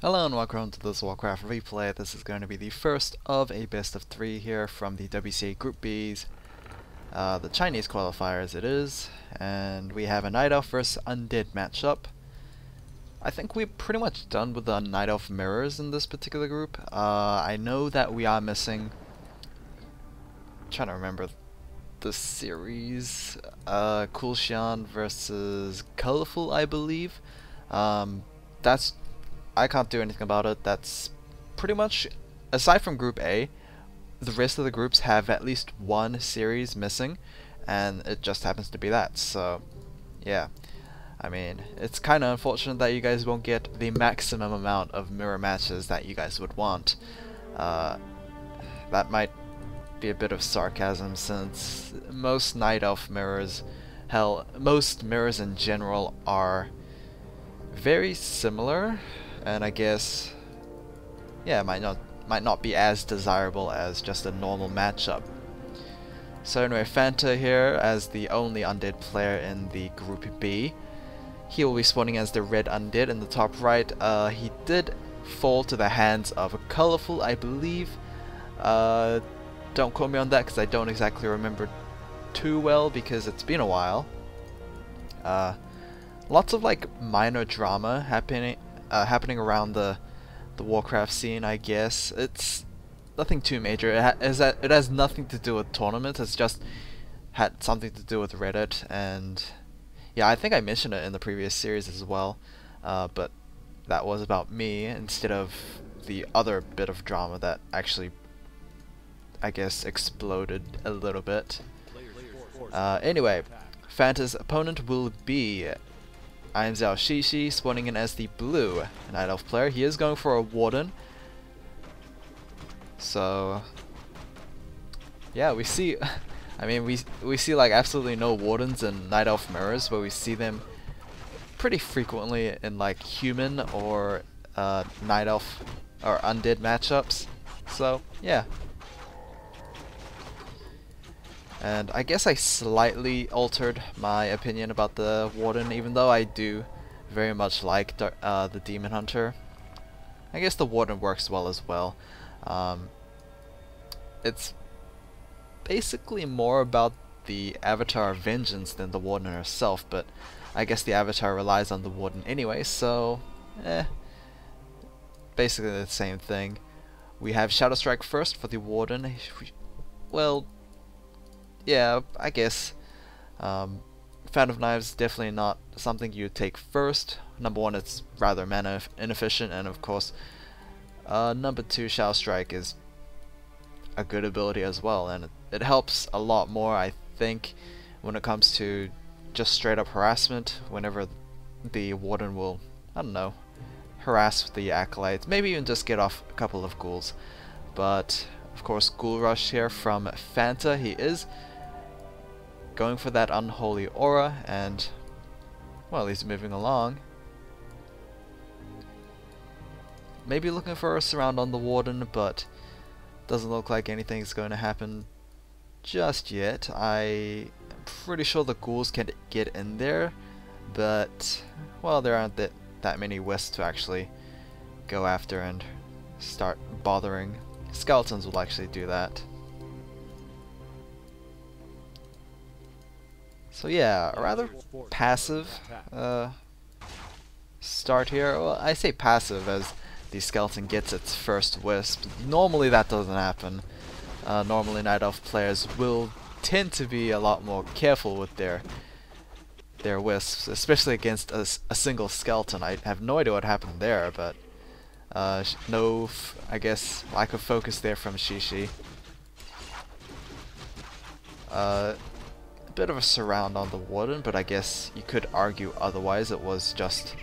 Hello and welcome to this Warcraft replay. This is going to be the first of a best of 3 here from the WCA Group Bs, the Chinese qualifiers it is, and we have a Night Elf versus Undead matchup. I think we're pretty much done with the Night Elf mirrors in this particular group. I know that we are missing, I'm trying to remember the series, Cool Xian versus Colorful, I believe. I can't do anything about it. That's pretty much, aside from Group A, the rest of the groups have at least one series missing, and it just happens to be that. So, yeah. I mean, it's kind of unfortunate that you guys won't get the maximum amount of mirror matches that you guys would want. That might be a bit of sarcasm, since most Night Elf mirrors, hell, most mirrors in general are very similar. And I guess, yeah, it might not be as desirable as just a normal matchup. So anyway, Fanta here as the only undead player in the Group B. He will be spawning as the red undead in the top right. He did fall to the hands of a Colorful, I believe. Don't quote me on that because I don't exactly remember too well because it's been a while. Lots of like minor drama happening around the Warcraft scene, I guess. It's nothing too major. It has nothing to do with tournaments. It's just had something to do with Reddit, and yeah, I think I mentioned it in the previous series as well. But that was about me instead of the other bit of drama that actually, I guess, exploded a little bit. Anyway, Fanta's opponent will be Xixi, spawning in as the blue Night Elf player. He is going for a Warden. So, yeah, we see, I mean, we see like absolutely no Wardens in Night Elf mirrors, but we see them pretty frequently in like human or Night Elf or Undead matchups. So, yeah. And I guess I slightly altered my opinion about the Warden, even though I do very much like the Demon Hunter. I guess the Warden works well as well. It's basically more about the Avatar of Vengeance than the Warden herself, but I guess the Avatar relies on the Warden anyway, so basically the same thing. We have Shadow Strike first for the Warden. Well, yeah, I guess Fan of Knives definitely not something you take first. Number one, it's rather mana inefficient, and of course, number two, Shadow Strike is a good ability as well, and it helps a lot more, I think, when it comes to just straight up harassment. Whenever the Warden will, I don't know, harass the acolytes, maybe even just get off a couple of ghouls. But of course, Ghoul Rush here from Fanta. He is going for that unholy aura, and well, he's moving along. Maybe looking for a surround on the Warden, but doesn't look like anything's going to happen just yet. I'm pretty sure the ghouls can get in there, but well, there aren't that many wisps to actually go after and start bothering. Skeletons will actually do that. So yeah, a rather passive start here. Well, I say passive as the skeleton gets its first wisp. Normally that doesn't happen. Normally Night Elf players will tend to be a lot more careful with their wisps, especially against a single skeleton. I have no idea what happened there, but I guess lack of focus there from Xixi. Bit of a surround on the Warden, but I guess you could argue otherwise. It was just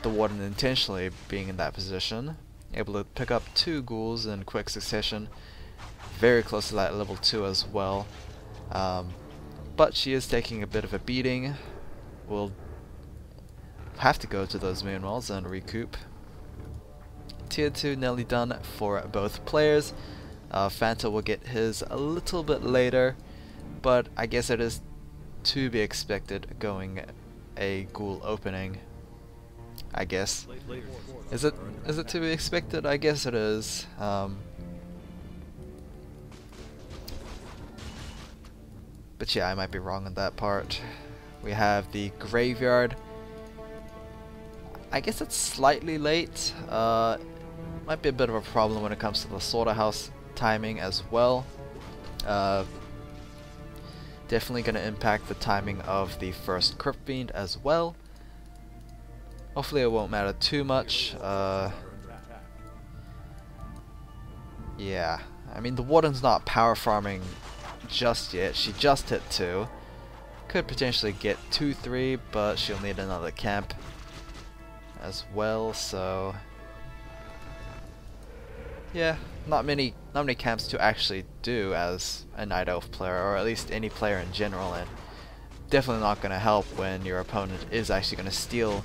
the Warden intentionally being in that position, able to pick up 2 ghouls in quick succession, very close to that level 2 as well. But she is taking a bit of a beating. We'll have to go to those moon walls and recoup. Tier 2 nearly done for both players. Fanta will get his a little bit later, but I guess it is to be expected going a ghoul opening. I guess. Is it to be expected? I guess it is. But yeah, I might be wrong on that part. We have the graveyard. I guess it's slightly late. Might be a bit of a problem when it comes to the slaughterhouse timing as well. Definitely going to impact the timing of the first Crypt Fiend as well. Hopefully it won't matter too much. Yeah, I mean the Warden's not power farming just yet. She just hit 2. Could potentially get 2-3, but she'll need another camp as well, so yeah, not many camps to actually do as a Night Elf player, or at least any player in general, and definitely not going to help when your opponent is actually going to steal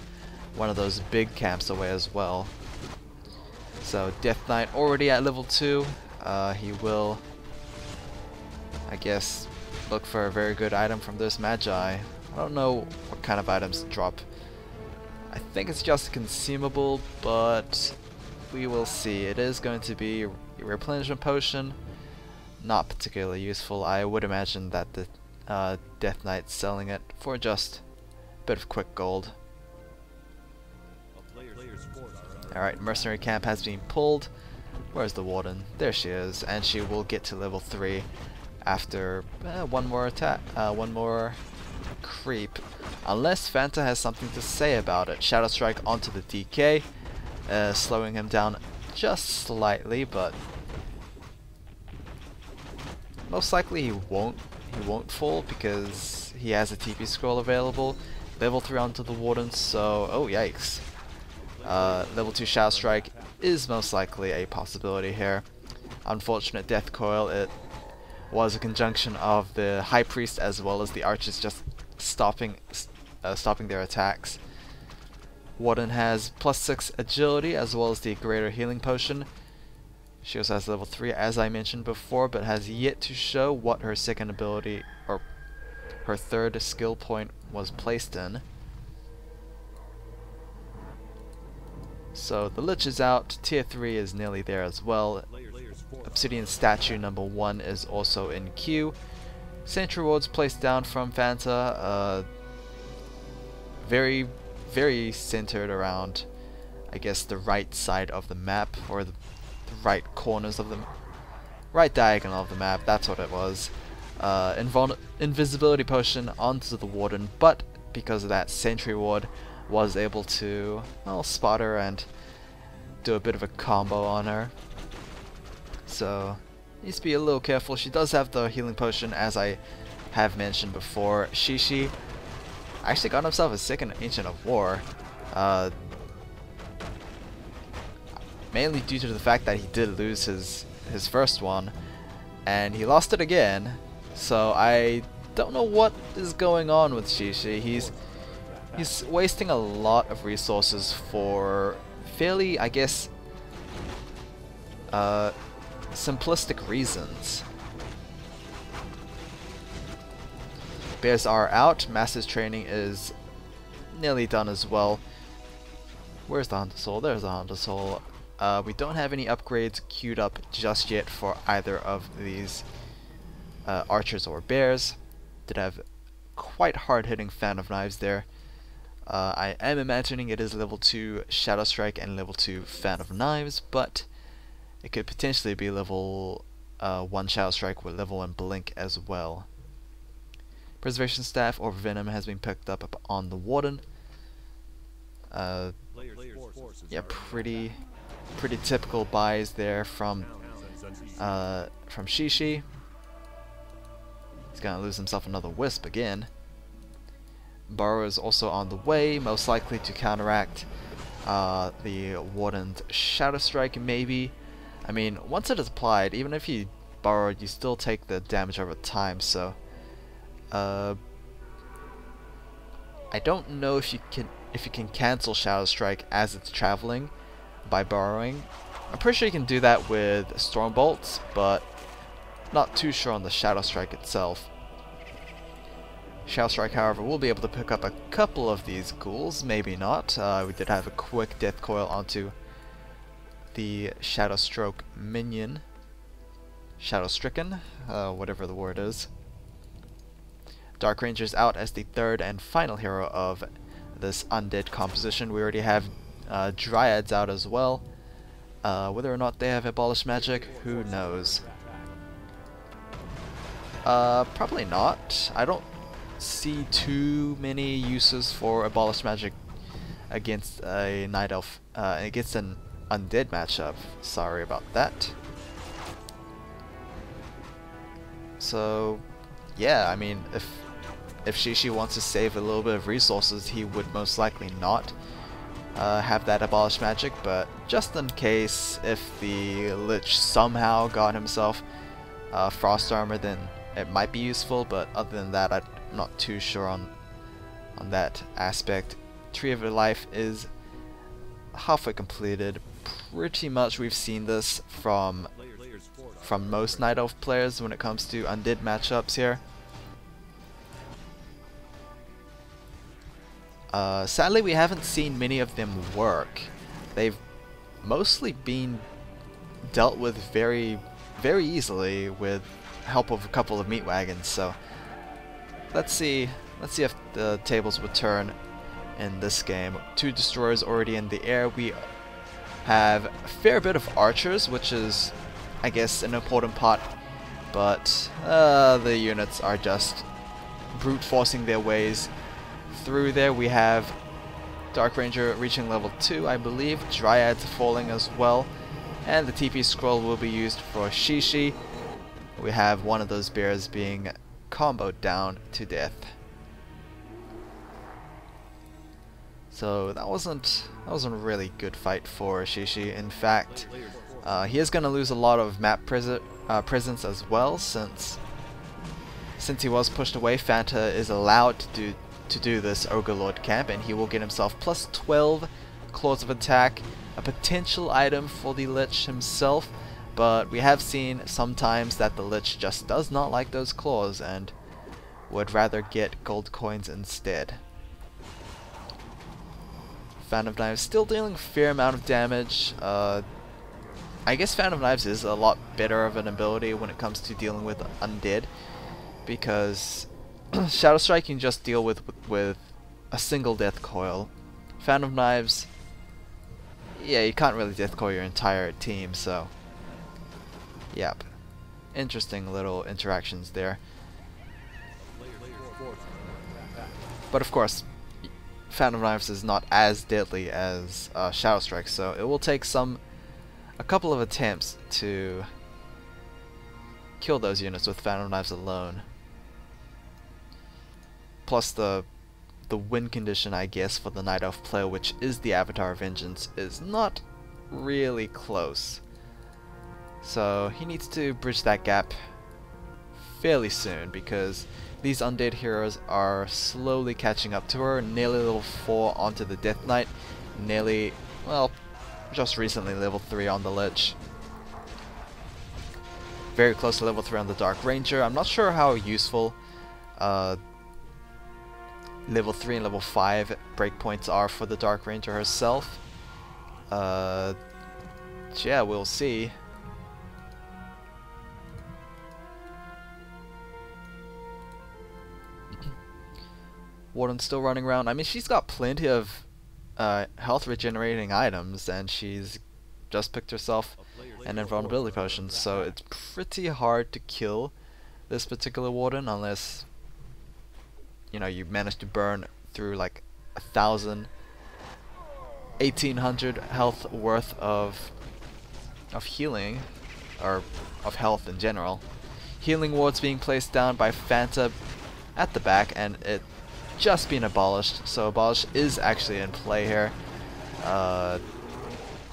one of those big camps away as well. So Death Knight already at level 2, he will, I guess, look for a very good item from this Magi. I don't know what kind of items drop. I think it's just a consumable, but we will see. It is going to be a replenishment potion. Not particularly useful. I would imagine that the Death Knight's selling it for just a bit of quick gold. Alright, Mercenary Camp has been pulled. Where's the Warden? There she is, and she will get to level 3 after one more attack, one more creep. Unless Fanta has something to say about it. Shadow Strike onto the DK, slowing him down just slightly, but most likely he won't fall because he has a TP scroll available. Level 3 onto the Warden, so oh yikes. Level 2 Shadow Strike is most likely a possibility here. Unfortunate Death Coil. It was a conjunction of the High Priest as well as the archers just stopping their attacks. Warden has +6 agility as well as the greater healing potion. She also has level 3 as I mentioned before, but has yet to show what her second ability or her third skill point was placed in. So the Lich is out, tier 3 is nearly there as well. Obsidian statue number 1 is also in queue. Sentry wards placed down from Fanta, very centered around, I guess, the right side of the map, or the right corners of the right diagonal of the map. That's what it was. Invisibility potion onto the Warden, but because of that, Sentry ward was able to, well, spot her and do a bit of a combo on her. So needs to be a little careful. She does have the healing potion, as I have mentioned before. Xixi actually got himself a second Ancient of War, mainly due to the fact that he did lose his first one, and he lost it again. So I don't know what is going on with Xixi. He's wasting a lot of resources for fairly, I guess, simplistic reasons. Bears are out. Master's training is nearly done as well. Where's the Hunter Soul? There's the Hunter Soul. We don't have any upgrades queued up just yet for either of these archers or bears. Did have quite hard-hitting Fan of Knives there. I am imagining it is level 2 Shadow Strike and level 2 Fan of Knives, but it could potentially be level 1 Shadow Strike with level 1 Blink as well. Preservation Staff or Venom has been picked up on the Warden. Yeah, pretty typical buys there from Xixi. He's gonna lose himself another Wisp again. Burrow is also on the way, most likely to counteract the Warden's Shadow Strike, maybe. I mean, once it is applied, even if you burrow, you still take the damage over time, so I don't know if you can cancel Shadow Strike as it's traveling by burrowing. I'm pretty sure you can do that with Storm Bolts, but not too sure on the Shadow Strike itself. Shadow Strike, however, will be able to pick up a couple of these ghouls, maybe not. We did have a quick Death Coil onto the Shadow Stroke minion. Shadow Stricken, whatever the word is. Dark Ranger's out as the third and final hero of this undead composition. We already have Dryads out as well. Whether or not they have abolished magic, who knows? Probably not. I don't see too many uses for abolished magic against a night elf, against an undead matchup. Sorry about that. So, yeah, I mean, if Xixi wants to save a little bit of resources, he would most likely not have that abolished magic, but just in case, if the Lich somehow got himself frost armor, then it might be useful, but other than that, I'm not too sure on that aspect. Tree of Life is halfway completed. Pretty much we've seen this from most Night Elf players when it comes to undead matchups here. Sadly, we haven't seen many of them work. They've mostly been dealt with very, very easily with help of a couple of meat wagons. So let's see if the tables would turn in this game. 2 destroyers already in the air. We have a fair bit of archers, which is, I guess, an important part. But the units are just brute forcing their ways through there. We have Dark Ranger reaching level 2, I believe. Dryads falling as well. And the TP scroll will be used for Xixi. We have one of those bears being comboed down to death. So that wasn't a really good fight for Xixi. In fact, he is going to lose a lot of map presence as well, since he was pushed away. Fanta is allowed to do this Ogre Lord camp, and he will get himself plus 12 claws of attack, a potential item for the Lich himself, but we have seen sometimes that the Lich just does not like those claws and would rather get gold coins instead. Fan of Knives still dealing a fair amount of damage. I guess Fan of Knives is a lot better of an ability when it comes to dealing with undead, because Shadow Strike can just deal with a single Death Coil. Fan of Knives, yeah, you can't really Death Coil your entire team, so yep. Interesting little interactions there. But of course, Fan of Knives is not as deadly as Shadow Strike, so it will take a couple of attempts to kill those units with Fan of Knives alone. Plus the win condition, I guess, for the Night Elf player, which is the Avatar of Vengeance, is not really close. So he needs to bridge that gap fairly soon, because these undead heroes are slowly catching up to her. Nearly level 4 onto the Death Knight, nearly, well, just recently level 3 on the Lich. Very close to level 3 on the Dark Ranger. I'm not sure how useful level 3 and level 5 breakpoints are for the Dark Ranger herself. Yeah, we'll see. Warden's still running around. I mean, she's got plenty of health regenerating items, and she's just picked herself an invulnerability potion, so it's pretty hard to kill this particular Warden unless, you know, you manage to burn through like 1,000, 1,800 health worth of healing, or of health in general. Healing wards being placed down by Fanta at the back, and it just been abolished, so abolish is actually in play here.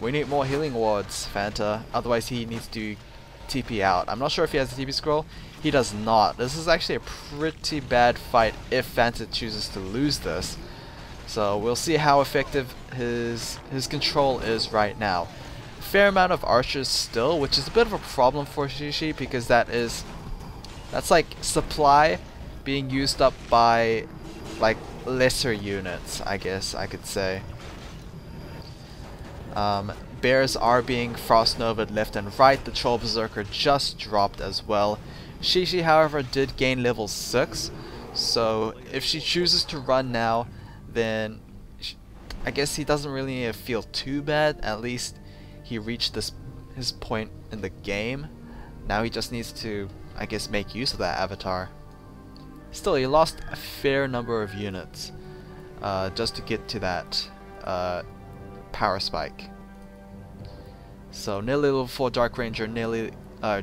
We need more healing wards, Fanta, otherwise he needs to TP out. I'm not sure if he has a TP scroll. He does not. This is actually a pretty bad fight if Fanta chooses to lose this. So we'll see how effective his control is right now. Fair amount of archers still, which is a bit of a problem for Xixi, because that's like supply being used up by like lesser units, I guess I could say. Bears are being Frost Nova'd left and right. The Troll Berserker just dropped as well. Xixi, however, did gain level 6, so if she chooses to run now, then I guess he doesn't really feel too bad. At least he reached his point in the game. Now he just needs to, I guess, make use of that avatar. Still, he lost a fair number of units just to get to that power spike. So nearly level 4 Dark Ranger, nearly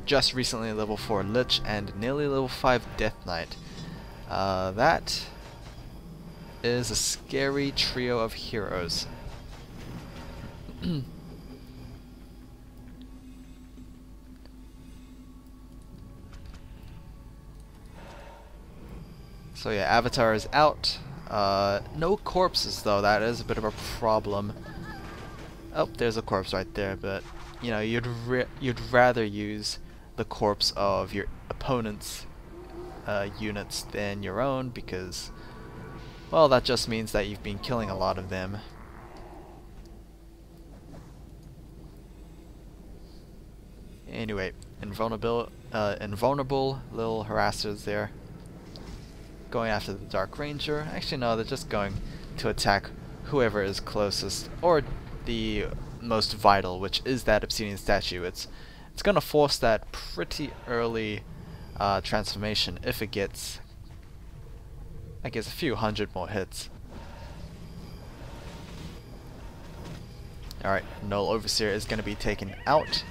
just recently level 4 Lich, and nearly level 5 Death Knight. That is a scary trio of heroes. So yeah, Avatar is out. No corpses though, that is a bit of a problem. Oh, there's a corpse right there, but you know, you'd rather use the corpse of your opponent's units than your own, because, well, that just means that you've been killing a lot of them. Anyway, invulnerable little harassers there. Going after the Dark Ranger. Actually no, they're just going to attack whoever is closest, or the most vital, which is that Obsidian statue. It's gonna force that pretty early transformation if it gets, I guess, a few hundred more hits. Alright, Null Overseer is gonna be taken out.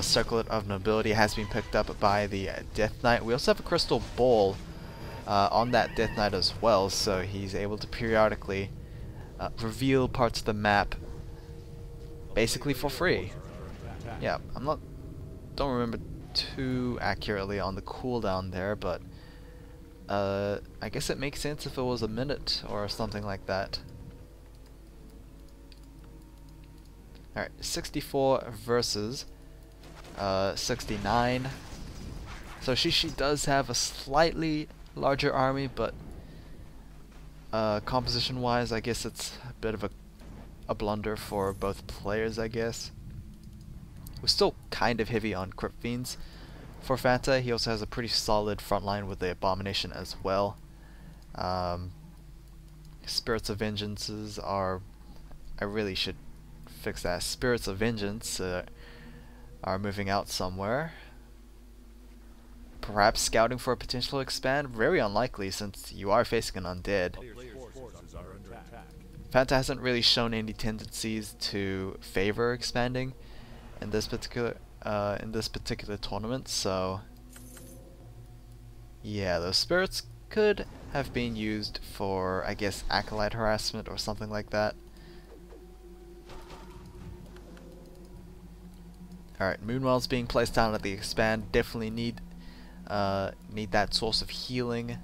Circlet of Nobility has been picked up by the Death Knight. We also have a Crystal Ball on that Death Knight as well, so he's able to periodically reveal parts of the map basically for free. Yeah, don't remember too accurately on the cooldown there, but I guess it makes sense if it was a minute or something like that. Alright, 64 versus 69. So Xixi does have a slightly larger army, but composition wise I guess it's a bit of a blunder for both players, I guess. We're still kind of heavy on Crypt Fiends for Fanta. He also has a pretty solid front line with the Abomination as well. Spirits of Vengeances are, I really should fix that. Spirits of Vengeance are moving out somewhere. Perhaps scouting for a potential expand? Very unlikely, since you are facing an undead. Fanta hasn't really shown any tendencies to favor expanding in this particular tournament, so yeah, those spirits could have been used for, I guess, acolyte harassment or something like that. Alright, Moonwell's being placed down at the expand. Definitely need that source of healing.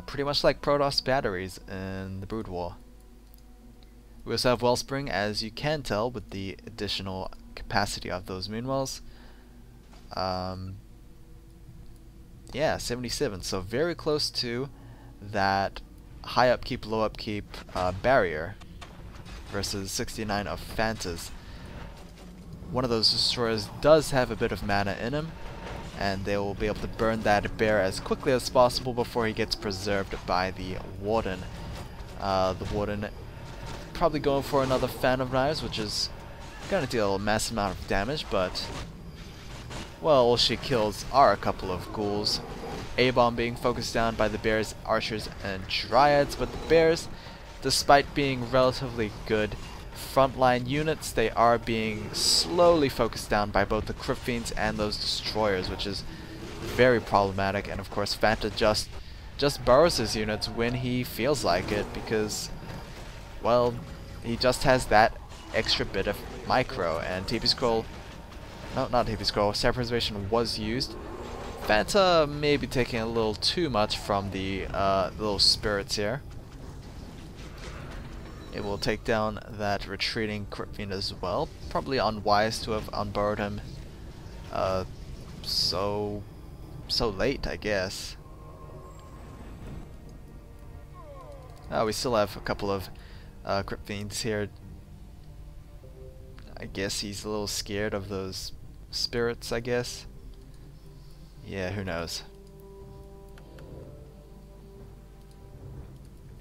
Pretty much like Protoss batteries in the Brood War. We also have Wellspring, as you can tell with the additional capacity of those Moonwells. Yeah, 77, so very close to that high upkeep, low upkeep barrier versus 69 of Fantas. One of those destroyers does have a bit of mana in him, and they will be able to burn that bear as quickly as possible before he gets preserved by the Warden. The Warden probably going for another Fan of Knives, which is going to deal a massive amount of damage, but, well, all she kills are a couple of ghouls. A-bomb being focused down by the bears, archers, and dryads, but the bears, despite being relatively good frontline units, they are being slowly focused down by both the Crypt Fiends and those destroyers, which is very problematic. And of course Fanta just burrows his units when he feels like it, because, well, he just has that extra bit of micro. And TP Scroll, no, not TP Scroll, Star Preservation was used. Fanta may be taking a little too much from the little spirits here. It will take down that retreating Crypt Fiend as well. Probably unwise to have unburrowed him so late, I guess. We still have a couple of Crypt Fiends here. I guess he's a little scared of those spirits, I guess. Yeah, who knows.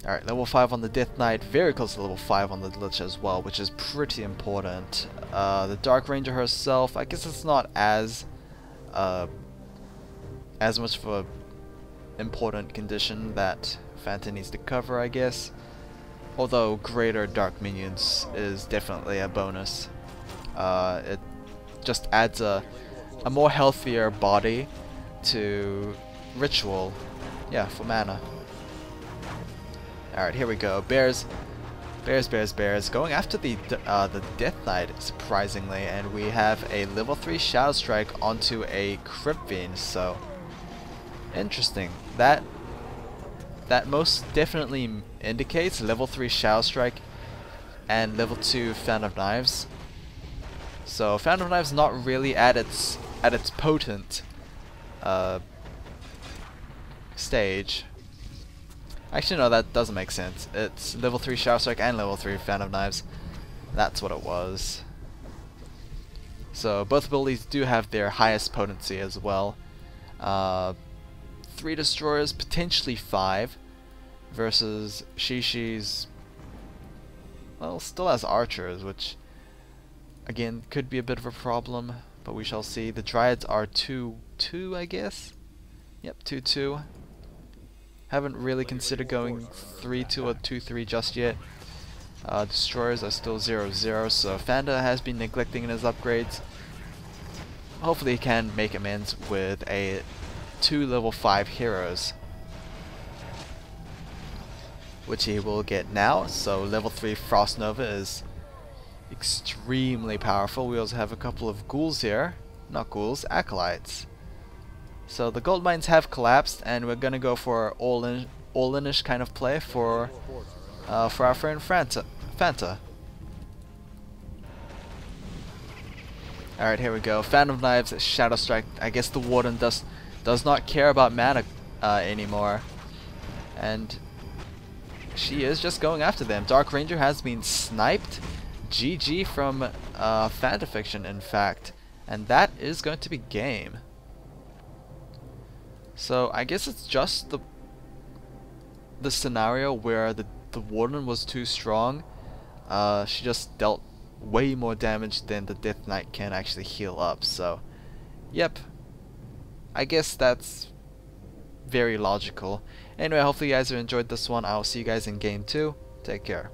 Alright, level 5 on the Death Knight, very close to level 5 on the Lich as well, which is pretty important. The Dark Ranger herself, I guess it's not as much of a important condition that Fanta needs to cover, I guess. Although greater Dark Minions is definitely a bonus. It just adds a more healthier body to Ritual, yeah, for mana. Alright, here we go. Bears, going after the Death Knight, surprisingly, and we have a level 3 Shadow Strike onto a Crypt Fiend, so interesting. That most definitely indicates level 3 Shadow Strike and level 2 Fan of Knives. So Fan of Knives not really at its potent stage. Actually, no, that doesn't make sense. It's level 3 Shadow Strike and level 3 Fan of Knives. That's what it was. So both abilities do have their highest potency as well. 3 destroyers, potentially 5, versus Xixi's, well, still has archers, which again could be a bit of a problem, but we shall see. The Dryads are 2-2, I guess. Yep, 2-2. Haven't really considered going 3-2 or 2-3 just yet. Destroyers are still 0-0, so Fanta has been neglecting in his upgrades. Hopefully he can make amends with 2 level 5 heroes, which he will get now. So level 3 Frost Nova is extremely powerful. We also have a couple of ghouls here. Not ghouls, acolytes. So the gold mines have collapsed, and we're gonna go for all-in-ish kind of play for our friend Fanta. Alright, here we go. Fan of Knives, Shadow Strike. I guess the Warden does not care about mana anymore, and she is just going after them. Dark Ranger has been sniped. GG from Fantafiction, in fact, and that is going to be game. So I guess it's just the scenario where the Warden was too strong. She just dealt way more damage than the Death Knight can actually heal up. So, yep. I guess that's very logical. Anyway, hopefully you guys have enjoyed this one. I'll see you guys in game 2. Take care.